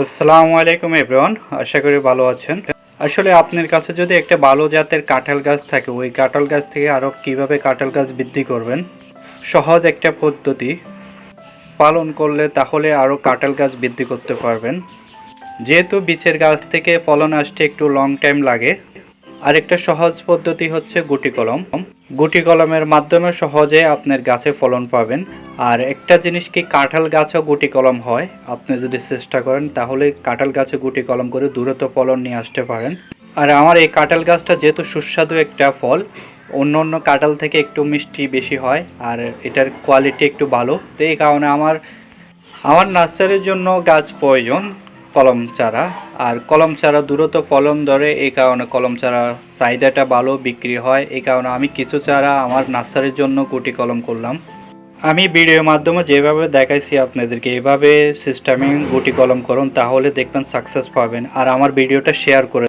আসসালামু আলাইকুম এভরিওয়ান, আশা করি ভালো আছেন। আসলে আপনার কাছে যদি একটা ভালো জাতের কাঁঠাল গাছ থাকে, ওই কাঁঠাল গাছ থেকে আরও কিভাবে কাঁঠাল গাছ বৃদ্ধি করবেন, সহজ একটা পদ্ধতি পালন করলে তাহলে আরও কাঁঠাল গাছ বৃদ্ধি করতে পারবেন। যেহেতু বীজের গাছ থেকে ফলন আসতে একটু লং টাইম লাগে, আরেকটা সহজ পদ্ধতি হচ্ছে গুটি কলম। গুটি কলমের মাধ্যমে সহজে আপনার গাছে ফলন পাবেন। আর একটা জিনিস কি, কাঁঠাল গাছও গুটি কলম হয়। আপনি যদি চেষ্টা করেন তাহলে কাঁঠাল গাছে গুটি কলম করে দ্রুত ফলন নিয়ে আসতে পারেন। আর আমার এই কাঁঠাল গাছটা যেহেতু সুস্বাদু একটা ফল, অন্য অন্য কাঁঠাল থেকে একটু মিষ্টি বেশি হয় আর এটার কোয়ালিটি একটু ভালো, তো এই কারণে আমার নার্সারির জন্য গাছ প্রয়োজন কলম চারা। আর কলম চারা দ্রুত ফলন ধরে, এই কারণে কলম চারা চাহিদাটা ভালো, বিক্রি হয়। এই কারণে আমি কিছু চারা আমার নার্সারির জন্য গুটি কলম করলাম। আমি ভিডিওর মাধ্যমে যেভাবে দেখাইছি আপনাদেরকে, এভাবে সিস্টেমে গুটি কলম করুন, তাহলে দেখবেন সাকসেস পাবেন। আর আমার ভিডিওটা শেয়ার করে